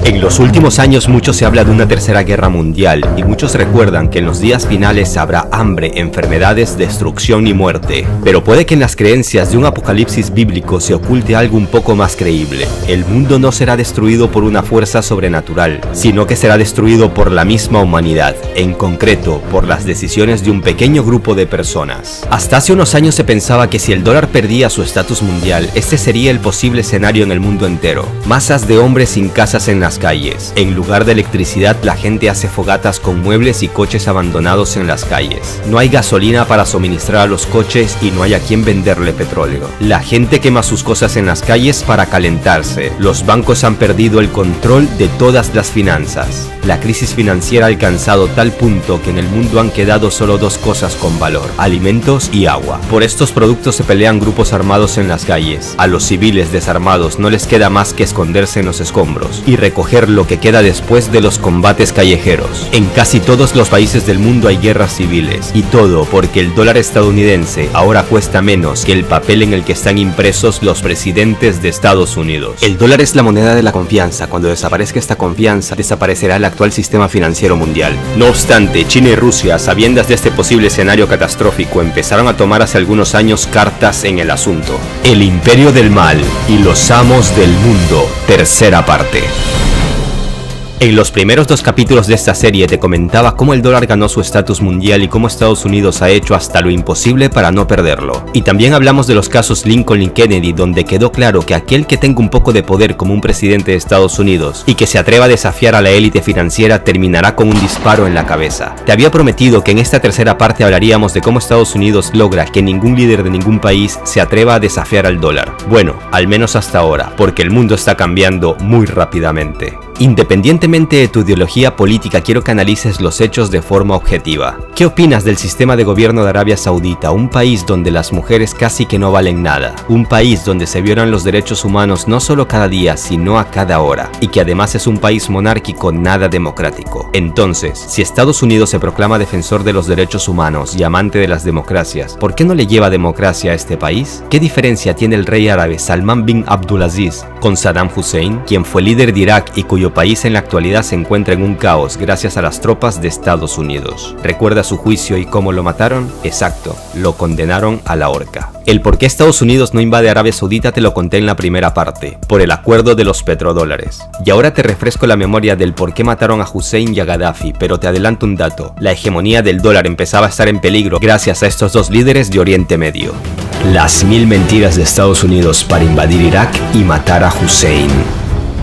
En los últimos años mucho se habla de una tercera guerra mundial y muchos recuerdan que en los días finales habrá hambre, enfermedades, destrucción y muerte. Pero puede que en las creencias de un apocalipsis bíblico se oculte algo un poco más creíble. El mundo no será destruido por una fuerza sobrenatural, sino que será destruido por la misma humanidad, en concreto por las decisiones de un pequeño grupo de personas. Hasta hace unos años se pensaba que si el dólar perdía su estatus mundial, este sería el posible escenario en el mundo entero. Masas de hombres sin casas en las calles. En lugar de electricidad, la gente hace fogatas con muebles y coches abandonados en las calles. No hay gasolina para suministrar a los coches y no hay a quien venderle petróleo. La gente quema sus cosas en las calles para calentarse. Los bancos han perdido el control de todas las finanzas. La crisis financiera ha alcanzado tal punto que en el mundo han quedado solo dos cosas con valor: alimentos y agua. Por estos productos se pelean grupos armados en las calles. A los civiles desarmados no les queda más que esconderse en los escombros y recoger lo que queda después de los combates callejeros. En casi todos los países del mundo hay guerras civiles, y todo porque el dólar estadounidense ahora cuesta menos que el papel en el que están impresos los presidentes de Estados Unidos. El dólar es la moneda de la confianza. Cuando desaparezca esta confianza, desaparecerá el actual sistema financiero mundial. No obstante, China y Rusia, sabiendas de este posible escenario catastrófico, empezaron a tomar hace algunos años cartas en el asunto. El imperio del mal y los amos del mundo, tercera parte. En los primeros dos capítulos de esta serie te comentaba cómo el dólar ganó su estatus mundial y cómo Estados Unidos ha hecho hasta lo imposible para no perderlo. Y también hablamos de los casos Lincoln y Kennedy, donde quedó claro que aquel que tenga un poco de poder como un presidente de Estados Unidos y que se atreva a desafiar a la élite financiera terminará con un disparo en la cabeza. Te había prometido que en esta tercera parte hablaríamos de cómo Estados Unidos logra que ningún líder de ningún país se atreva a desafiar al dólar. Bueno, al menos hasta ahora, porque el mundo está cambiando muy rápidamente. Independientemente de tu ideología política, quiero que analices los hechos de forma objetiva. ¿Qué opinas del sistema de gobierno de Arabia Saudita, un país donde las mujeres casi que no valen nada? Un país donde se violan los derechos humanos no solo cada día, sino a cada hora, y que además es un país monárquico nada democrático. Entonces, si Estados Unidos se proclama defensor de los derechos humanos y amante de las democracias, ¿por qué no le lleva democracia a este país? ¿Qué diferencia tiene el rey árabe Salman bin Abdulaziz con Saddam Hussein, quien fue líder de Irak y cuyo país en la actualidad se encuentra en un caos gracias a las tropas de Estados Unidos? ¿Recuerda su juicio y cómo lo mataron? Exacto, lo condenaron a la horca. El por qué Estados Unidos no invade Arabia Saudita te lo conté en la primera parte, por el acuerdo de los petrodólares. Y ahora te refresco la memoria del por qué mataron a Hussein y a Gaddafi, pero te adelanto un dato: la hegemonía del dólar empezaba a estar en peligro gracias a estos dos líderes de Oriente Medio. Las 1000 mentiras de Estados Unidos para invadir Irak y matar a Hussein.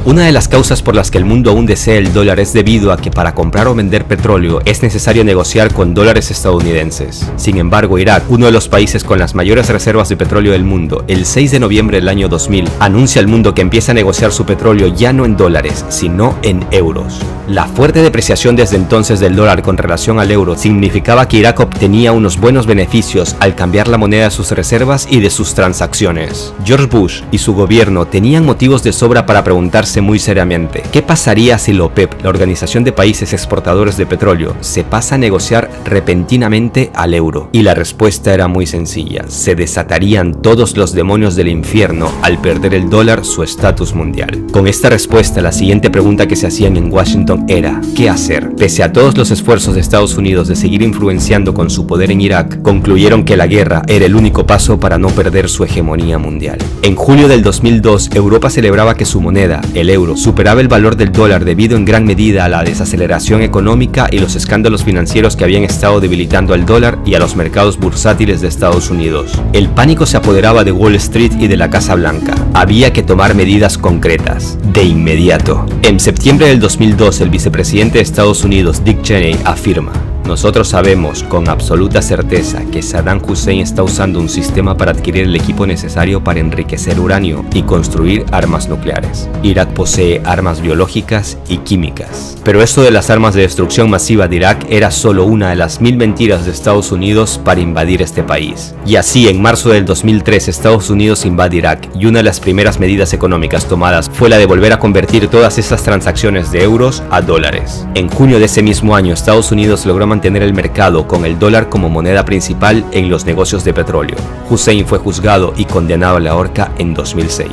Una de las causas por las que el mundo aún desea el dólar es debido a que para comprar o vender petróleo es necesario negociar con dólares estadounidenses. Sin embargo, Irak, uno de los países con las mayores reservas de petróleo del mundo, el 6 de noviembre del año 2000, anuncia al mundo que empieza a negociar su petróleo ya no en dólares, sino en euros. La fuerte depreciación desde entonces del dólar con relación al euro significaba que Irak obtenía unos buenos beneficios al cambiar la moneda de sus reservas y de sus transacciones. George Bush y su gobierno tenían motivos de sobra para preguntarse muy seriamente: ¿qué pasaría si la OPEP, la Organización de Países Exportadores de Petróleo, se pasa a negociar repentinamente al euro? Y la respuesta era muy sencilla: se desatarían todos los demonios del infierno al perder el dólar su estatus mundial. Con esta respuesta, la siguiente pregunta que se hacían en Washington era: ¿qué hacer? Pese a todos los esfuerzos de Estados Unidos de seguir influenciando con su poder en Irak, concluyeron que la guerra era el único paso para no perder su hegemonía mundial. En julio del 2002, Europa celebraba que su moneda, el euro, superaba el valor del dólar debido en gran medida a la desaceleración económica y los escándalos financieros que habían estado debilitando al dólar y a los mercados bursátiles de Estados Unidos. El pánico se apoderaba de Wall Street y de la Casa Blanca. Había que tomar medidas concretas, de inmediato. En septiembre del 2002, el vicepresidente de Estados Unidos, Dick Cheney, afirma: nosotros sabemos con absoluta certeza que Saddam Hussein está usando un sistema para adquirir el equipo necesario para enriquecer uranio y construir armas nucleares. Irak posee armas biológicas y químicas. Pero esto de las armas de destrucción masiva de Irak era solo una de las 1000 mentiras de Estados Unidos para invadir este país. Y así, en marzo del 2003, Estados Unidos invade Irak, y una de las primeras medidas económicas tomadas fue la de volver a convertir todas esas transacciones de euros a dólares. En junio de ese mismo año, Estados Unidos logró mantener el mercado con el dólar como moneda principal en los negocios de petróleo. Hussein fue juzgado y condenado a la horca en 2006.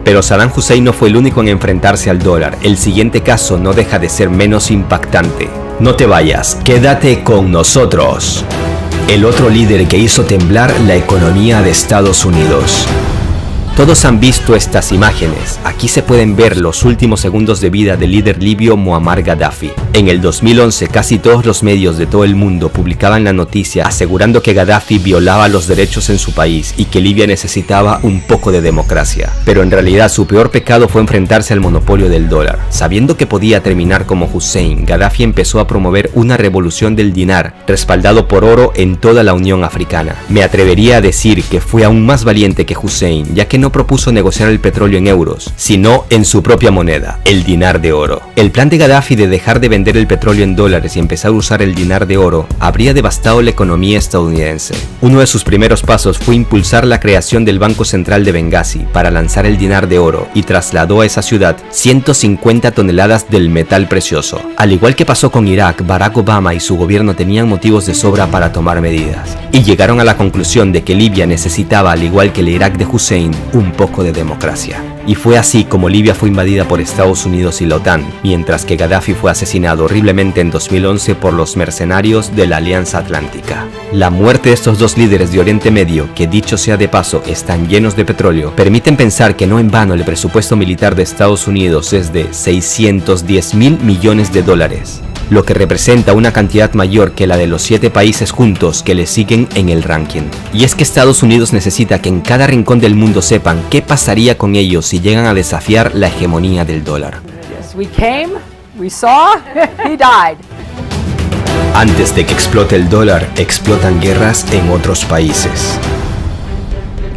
Pero Saddam Hussein no fue el único en enfrentarse al dólar. El siguiente caso no deja de ser menos impactante. No te vayas, quédate con nosotros. El otro líder que hizo temblar la economía de Estados Unidos. Todos han visto estas imágenes. Aquí se pueden ver los últimos segundos de vida del líder libio Muammar Gaddafi. En el 2011, casi todos los medios de todo el mundo publicaban la noticia asegurando que Gaddafi violaba los derechos en su país y que Libia necesitaba un poco de democracia. Pero en realidad su peor pecado fue enfrentarse al monopolio del dólar. Sabiendo que podía terminar como Hussein, Gaddafi empezó a promover una revolución del dinar, respaldado por oro en toda la Unión Africana. Me atrevería a decir que fue aún más valiente que Hussein, ya que no propuso negociar el petróleo en euros, sino en su propia moneda, el dinar de oro. El plan de Gaddafi de dejar de vender el petróleo en dólares y empezar a usar el dinar de oro habría devastado la economía estadounidense. Uno de sus primeros pasos fue impulsar la creación del Banco Central de Benghazi para lanzar el dinar de oro y trasladó a esa ciudad 150 toneladas del metal precioso. Al igual que pasó con Irak, Barack Obama y su gobierno tenían motivos de sobra para tomar medidas y llegaron a la conclusión de que Libia necesitaba, al igual que el Irak de Hussein, un poco de democracia. Y fue así como Libia fue invadida por Estados Unidos y la OTAN, mientras que Gaddafi fue asesinado horriblemente en 2011 por los mercenarios de la Alianza Atlántica. La muerte de estos dos líderes de Oriente Medio, que dicho sea de paso están llenos de petróleo, permiten pensar que no en vano el presupuesto militar de Estados Unidos es de 610.000 millones de dólares. Lo que representa una cantidad mayor que la de los 7 países juntos que le siguen en el ranking. Y es que Estados Unidos necesita que en cada rincón del mundo sepan qué pasaría con ellos si llegan a desafiar la hegemonía del dólar. Yes, we came, we saw, he died. Antes de que explote el dólar, explotan guerras en otros países.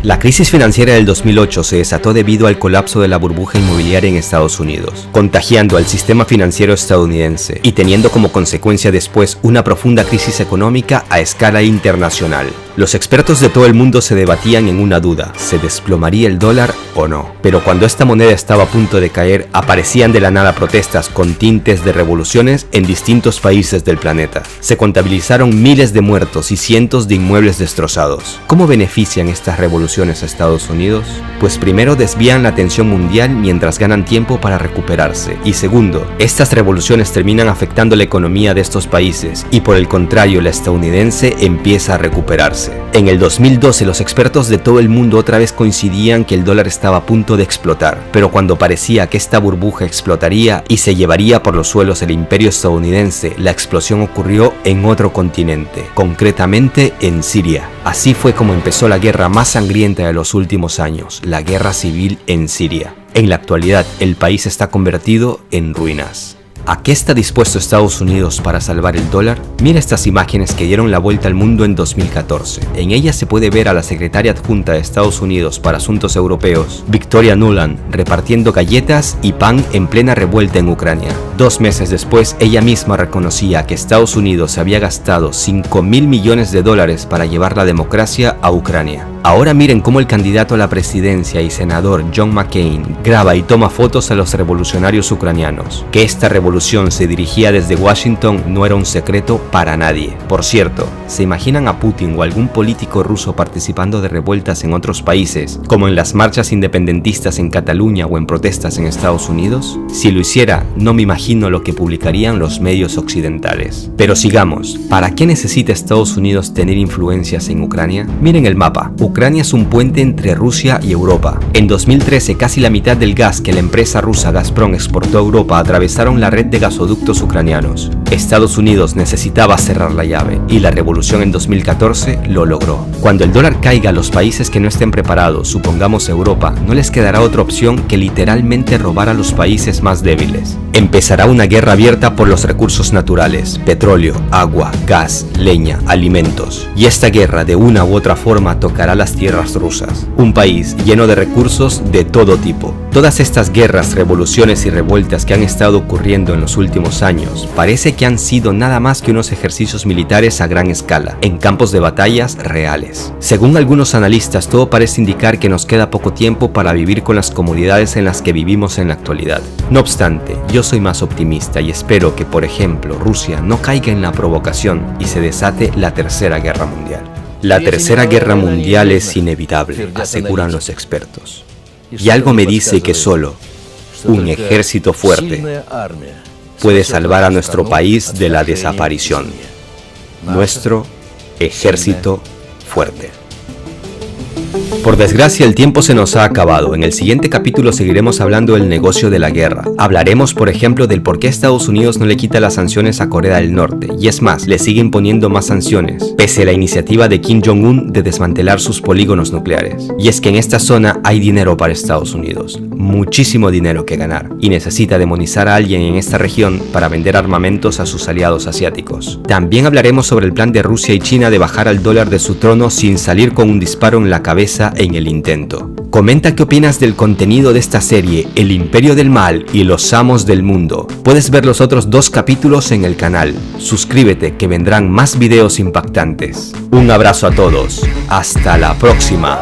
La crisis financiera del 2008 se desató debido al colapso de la burbuja inmobiliaria en Estados Unidos, contagiando al sistema financiero estadounidense y teniendo como consecuencia después una profunda crisis económica a escala internacional. Los expertos de todo el mundo se debatían en una duda: ¿se desplomaría el dólar o no? Pero cuando esta moneda estaba a punto de caer, aparecían de la nada protestas con tintes de revoluciones en distintos países del planeta. Se contabilizaron miles de muertos y cientos de inmuebles destrozados. ¿Cómo benefician estas revoluciones a Estados Unidos? Pues primero desvían la atención mundial mientras ganan tiempo para recuperarse, y segundo, estas revoluciones terminan afectando la economía de estos países y por el contrario la estadounidense empieza a recuperarse. En el 2012 los expertos de todo el mundo otra vez coincidían que el dólar estaba a punto de explotar, pero cuando parecía que esta burbuja explotaría y se llevaría por los suelos el imperio estadounidense, la explosión ocurrió en otro continente, concretamente en Siria. Así fue como empezó la guerra más sangrienta de los últimos años, la guerra civil en Siria. En la actualidad, el país está convertido en ruinas. ¿A qué está dispuesto Estados Unidos para salvar el dólar? Mira estas imágenes que dieron la vuelta al mundo en 2014. En ellas se puede ver a la secretaria adjunta de Estados Unidos para Asuntos Europeos, Victoria Nuland, repartiendo galletas y pan en plena revuelta en Ucrania. 2 meses después, ella misma reconocía que Estados Unidos había gastado $5.000 millones para llevar la democracia a Ucrania. Ahora miren cómo el candidato a la presidencia y senador John McCain graba y toma fotos a los revolucionarios ucranianos. Que esta revolución se dirigía desde Washington no era un secreto para nadie. Por cierto, ¿se imaginan a Putin o algún político ruso participando de revueltas en otros países, como en las marchas independentistas en Cataluña o en protestas en Estados Unidos? Si lo hiciera, no me imagino lo que publicarían los medios occidentales. Pero sigamos, ¿para qué necesita Estados Unidos tener influencias en Ucrania? Miren el mapa. Ucrania es un puente entre Rusia y Europa. En 2013, casi la mitad del gas que la empresa rusa Gazprom exportó a Europa atravesaron la red de gasoductos ucranianos. Estados Unidos necesitaba cerrar la llave y la revolución en 2014 lo logró. Cuando el dólar caiga a los países que no estén preparados, supongamos Europa, no les quedará otra opción que literalmente robar a los países más débiles. Empezará una guerra abierta por los recursos naturales: petróleo, agua, gas, leña, alimentos. Y esta guerra de una u otra forma tocará las tierras rusas, un país lleno de recursos de todo tipo. Todas estas guerras, revoluciones y revueltas que han estado ocurriendo en los últimos años parece que han sido nada más que unos ejercicios militares a gran escala, en campos de batallas reales. Según algunos analistas, todo parece indicar que nos queda poco tiempo para vivir con las comodidades en las que vivimos en la actualidad. No obstante, yo soy más optimista y espero que, por ejemplo, Rusia no caiga en la provocación y se desate la Tercera Guerra Mundial. La Tercera Guerra Mundial es inevitable, aseguran los expertos. Y algo me dice que solo un ejército fuerte puede salvar a nuestro país de la desaparición. Nuestro ejército fuerte. Por desgracia, el tiempo se nos ha acabado. En el siguiente capítulo seguiremos hablando del negocio de la guerra. Hablaremos, por ejemplo, del por qué Estados Unidos no le quita las sanciones a Corea del Norte. Y es más, le sigue imponiendo más sanciones, pese a la iniciativa de Kim Jong-un de desmantelar sus polígonos nucleares. Y es que en esta zona hay dinero para Estados Unidos. Muchísimo dinero que ganar. Y necesita demonizar a alguien en esta región para vender armamentos a sus aliados asiáticos. También hablaremos sobre el plan de Rusia y China de bajar al dólar de su trono sin salir con un disparo en la cabeza en el intento. Comenta qué opinas del contenido de esta serie, El Imperio del Mal y Los Amos del Mundo. Puedes ver los otros 2 capítulos en el canal. Suscríbete que vendrán más videos impactantes. Un abrazo a todos. Hasta la próxima.